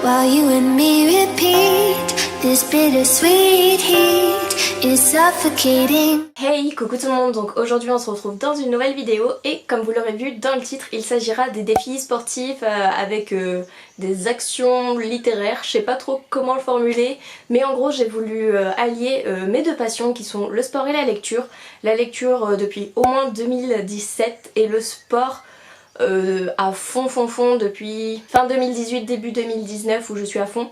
while you and me repeat this bittersweet heat is suffocating. Hey, coucou tout le monde, donc aujourd'hui on se retrouve dans une nouvelle vidéo et comme vous l'aurez vu dans le titre, il s'agira des défis sportifs avec des actions littéraires, je sais pas trop comment le formuler, mais en gros j'ai voulu allier mes deux passions qui sont le sport et la lecture. La lecture depuis au moins 2017 et le sport à fond depuis fin 2018, début 2019 où je suis à fond.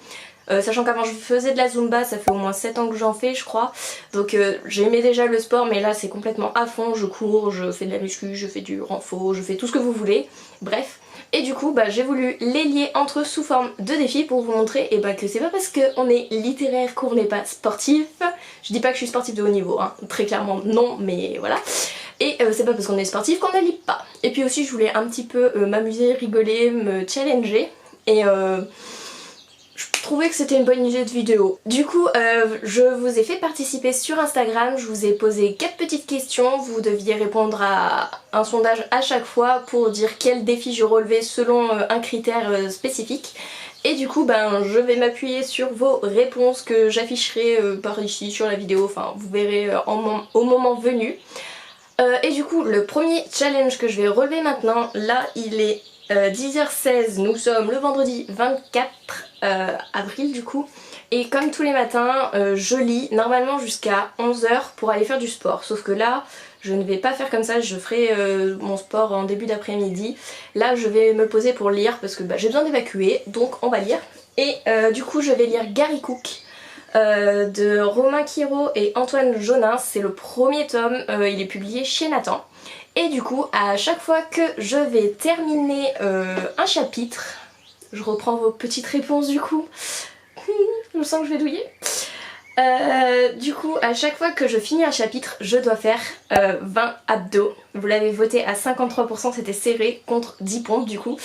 Sachant qu'avant je faisais de la Zumba, ça fait au moins 7 ans que j'en fais je crois. Donc j'aimais déjà le sport mais là c'est complètement à fond, je cours, je fais de la muscu, je fais du renfort, je fais tout ce que vous voulez. Bref. Et du coup j'ai voulu les lier entre eux sous forme de défis pour vous montrer que c'est pas parce qu'on est littéraire qu'on n'est pas sportif. Je dis pas que je suis sportif de haut niveau, hein. Très clairement non, mais voilà. Et c'est pas parce qu'on est sportif qu'on ne lit pas. Et puis aussi je voulais un petit peu m'amuser, rigoler, me challenger. Et je trouvais que c'était une bonne idée de vidéo. Du coup je vous ai fait participer sur Instagram, je vous ai posé 4 petites questions, vous deviez répondre à un sondage à chaque fois pour dire quel défi je relevais selon un critère spécifique. Et du coup je vais m'appuyer sur vos réponses que j'afficherai par ici sur la vidéo, enfin vous verrez au moment venu. Et du coup le premier challenge que je vais relever maintenant, là il est 10h16, nous sommes le vendredi 24 avril du coup. Et comme tous les matins, je lis normalement jusqu'à 11h pour aller faire du sport. Sauf que là, je ne vais pas faire comme ça, je ferai mon sport en début d'après-midi. Là, je vais me poser pour lire parce que j'ai besoin d'évacuer, donc on va lire. Et du coup, je vais lire Gary Cook de Romain Quiro et Antoine Jonin. C'est le premier tome, il est publié chez Nathan. Et du coup, à chaque fois que je vais terminer un chapitre, je reprends vos petites réponses du coup. Je sens que je vais douiller. Du coup, à chaque fois que je finis un chapitre, je dois faire 20 abdos. Vous l'avez voté à 53%, c'était serré contre 10 pompes du coup.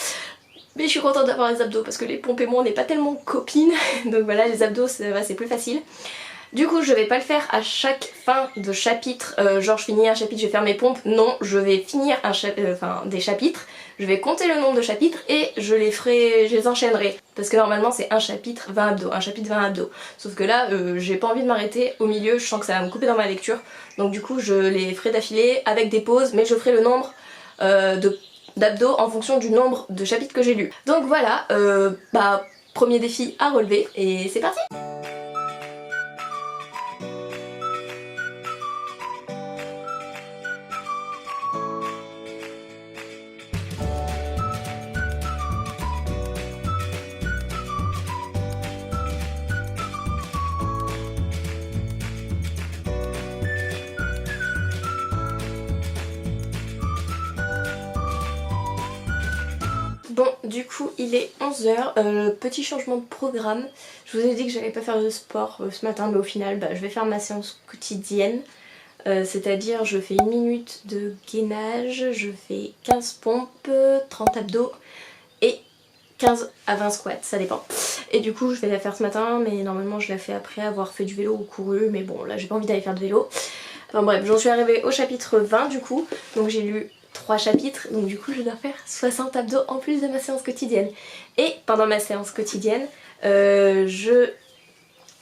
Mais je suis contente d'avoir les abdos parce que les pompes et moi on n'est pas tellement copines. Donc voilà, les abdos c'est plus facile. Du coup je vais pas le faire à chaque fin de chapitre, genre je finis un chapitre, je vais faire mes pompes. Non, je vais finir des chapitres, je vais compter le nombre de chapitres et je les enchaînerai. Parce que normalement c'est un chapitre 20 abdos, un chapitre 20 abdos. Sauf que là j'ai pas envie de m'arrêter au milieu, je sens que ça va me couper dans ma lecture. Donc du coup je les ferai d'affilée avec des pauses, mais je ferai le nombre d'abdos en fonction du nombre de chapitres que j'ai lus. Donc voilà, premier défi à relever et c'est parti! Bon, du coup il est 11h, petit changement de programme. Je vous ai dit que j'allais pas faire de sport ce matin, mais au final je vais faire ma séance quotidienne. C'est-à-dire je fais 1 minute de gainage, je fais 15 pompes, 30 abdos et 15 à 20 squats, ça dépend. Et du coup je vais la faire ce matin, mais normalement je la fais après avoir fait du vélo ou couru, mais bon là j'ai pas envie d'aller faire de vélo. Enfin bref, j'en suis arrivée au chapitre 20 du coup, donc j'ai lu 3 chapitres, donc du coup je dois faire 60 abdos en plus de ma séance quotidienne. Et pendant ma séance quotidienne, je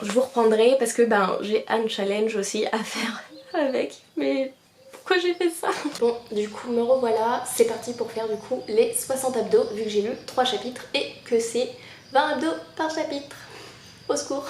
vous reprendrai parce que j'ai un challenge aussi à faire avec, mais pourquoi j'ai fait ça? Bon, du coup me revoilà, c'est parti pour faire du coup les 60 abdos vu que j'ai lu 3 chapitres et que c'est 20 abdos par chapitre. Au secours!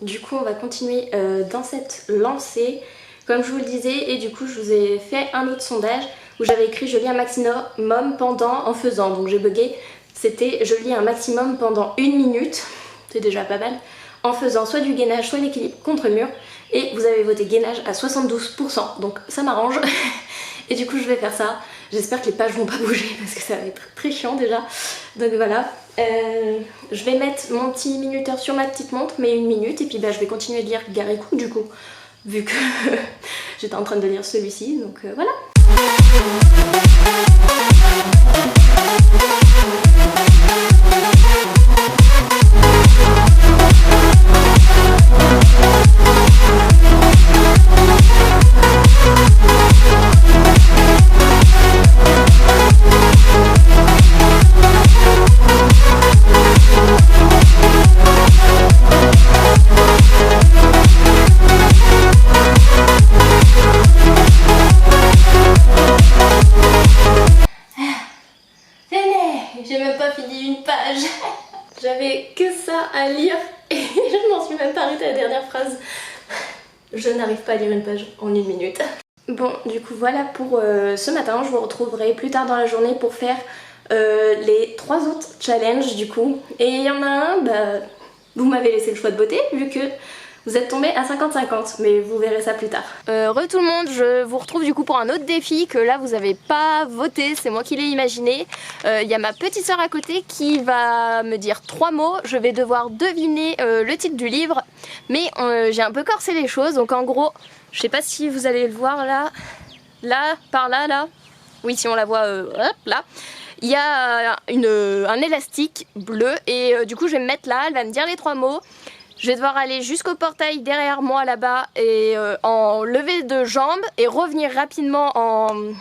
Du coup on va continuer dans cette lancée comme je vous le disais, et du coup je vous ai fait un autre sondage où j'avais écrit je lis un maximum pendant en faisant, donc j'ai bugué, c'était je lis un maximum pendant 1 minute, c'est déjà pas mal, en faisant soit du gainage soit l'équilibre contre mur, et vous avez voté gainage à 72%, donc ça m'arrange. Et du coup je vais faire ça, j'espère que les pages vont pas bouger parce que ça va être très chiant déjà, donc voilà. Je vais mettre mon petit minuteur sur ma petite montre, mais 1 minute, et puis bah, je vais continuer de lire Garicou du coup, vu que j'étais en train de lire celui-ci, donc voilà. J'ai même pas fini une page. J'avais que ça à lire et je m'en suis même pas arrêtée à la dernière phrase. Je n'arrive pas à lire une page en 1 minute. Bon, du coup voilà pour ce matin. Je vous retrouverai plus tard dans la journée pour faire les 3 autres challenges du coup. Et il y en a un, bah, vous m'avez laissé le choix de voter vu que vous êtes tombé à 50-50, mais vous verrez ça plus tard. Re tout le monde, je vous retrouve du coup pour un autre défi que là vous avez pas voté, c'est moi qui l'ai imaginé. Il y a ma petite soeur à côté qui va me dire 3 mots, je vais devoir deviner le titre du livre, mais j'ai un peu corsé les choses, donc en gros, je sais pas si vous allez le voir là, par là, là, oui si on la voit, hop là. Il y a un élastique bleu et du coup je vais me mettre là, elle va me dire les 3 mots. Je vais devoir aller jusqu'au portail derrière moi là-bas et en levée de jambes et revenir rapidement en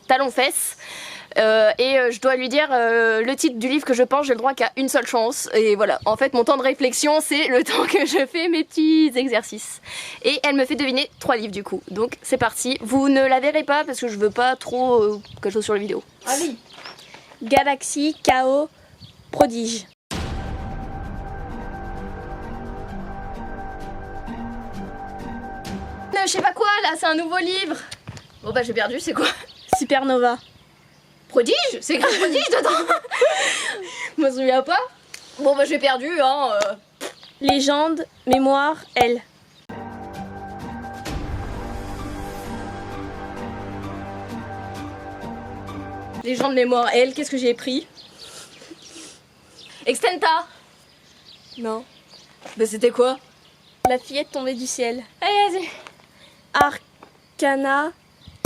talons-fesses. Je dois lui dire le titre du livre que je pense, j'ai le droit qu'à une seule chance. Et voilà, en fait mon temps de réflexion c'est le temps que je fais mes petits exercices. Et elle me fait deviner 3 livres du coup. Donc c'est parti, vous ne la verrez pas parce que je veux pas trop quelque chose sur la vidéo. Allez. Galaxie, Chaos, Prodige. Je sais pas quoi là, c'est un nouveau livre. Bon bah j'ai perdu, c'est quoi? Supernova. Prodige? C'est écrit Prodige dedans. Je me souviens pas. Bon bah j'ai perdu hein. Légende, Mémoire, Elle. Légende, Mémoire, Elle, qu'est-ce que j'ai pris? Extenta. Non. Bah c'était quoi? La fillette tombée du ciel. Allez vas-y. Arcana,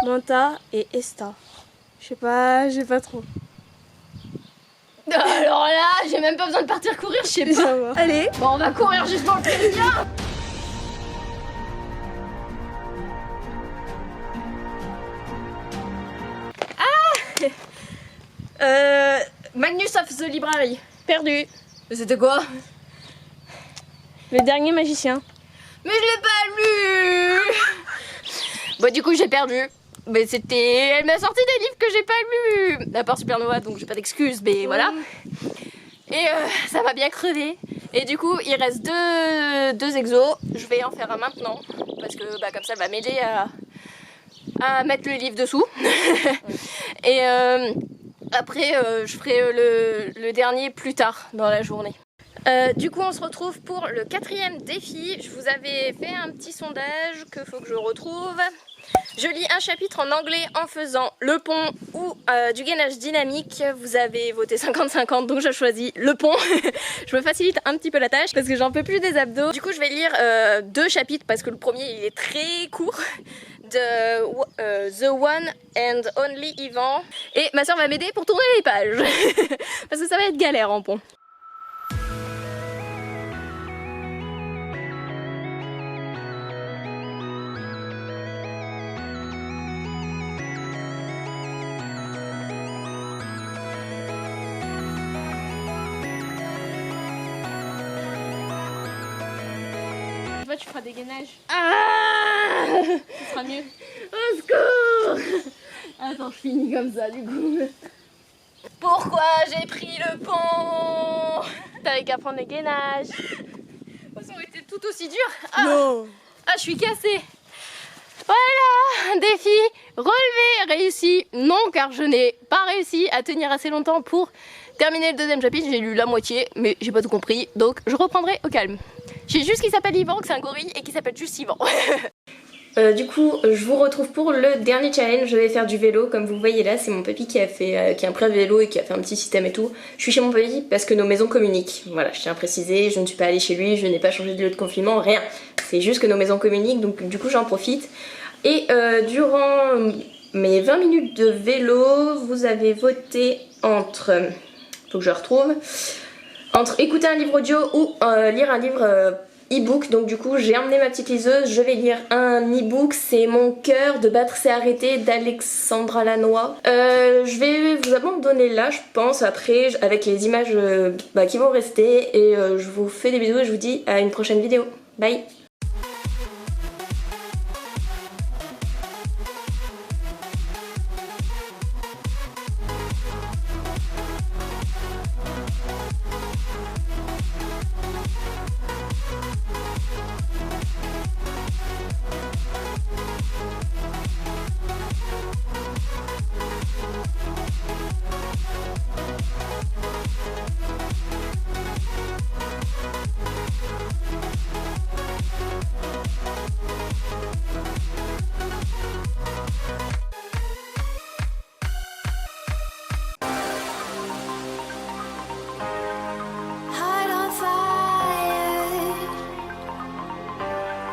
Manta et Esta. Je sais pas trop. Alors là, j'ai même pas besoin de partir courir, je sais pas. Moi. Allez. Bon, on va courir juste pour le plaisir. Magnus of the Library. Perdu. Mais c'était quoi? Le dernier magicien. Mais je l'ai pas lu. Bon du coup j'ai perdu. Mais c'était... Elle m'a sorti des livres que j'ai pas lus. À part Supernova, donc j'ai pas d'excuses, mais voilà. Et ça m'a bien crevé. Et du coup il reste deux exos. Je vais en faire un maintenant. Parce que bah, comme ça elle va m'aider à mettre le livre dessous. Et après je ferai le dernier plus tard dans la journée. Du coup on se retrouve pour le 4e défi. Je vous avais fait un petit sondage que faut que je retrouve. Je lis un chapitre en anglais en faisant le pont ou du gainage dynamique. Vous avez voté 50-50 donc je choisis le pont. Je me facilite un petit peu la tâche parce que j'en peux plus des abdos. Du coup je vais lire 2 chapitres parce que le premier il est très court. De The One and Only Ivan. Et ma soeur va m'aider pour tourner les pages. Parce que ça va être galère en pont. Tu feras des gainages. Ah, Ce sera mieux. au secours. Attends, je finis comme ça du coup. Pourquoi j'ai pris le pont? T'avais qu'à prendre les gainages. Elles ont été toutes tout aussi dur. Ah, Non. ah, je suis cassée. Voilà, défi relevé, réussi. Non, car je n'ai pas réussi à tenir assez longtemps pour terminer le deuxième chapitre. J'ai lu la moitié, mais j'ai pas tout compris, donc je reprendrai au calme. J'ai juste qui s'appelle Yvan, que c'est un gorille, et qui s'appelle juste Yvan. Du coup, je vous retrouve pour le dernier challenge. Je vais faire du vélo, comme vous voyez là, c'est mon papy qui a un prêt de vélo et qui a fait un petit système et tout. Je suis chez mon papy parce que nos maisons communiquent. Voilà, je tiens à préciser, je ne suis pas allée chez lui, je n'ai pas changé de lieu de confinement, rien. C'est juste que nos maisons communiquent, donc du coup j'en profite. Et durant mes 20 minutes de vélo, vous avez voté entre, faut que je retrouve, entre écouter un livre audio ou lire un livre e-book. Donc du coup j'ai emmené ma petite liseuse, je vais lire un e-book, c'est Mon cœur de battre s'est arrêté d'Alexandra Lannoy. Je vais vous abandonner là je pense, après avec les images qui vont rester, et je vous fais des bisous et je vous dis à une prochaine vidéo. Bye.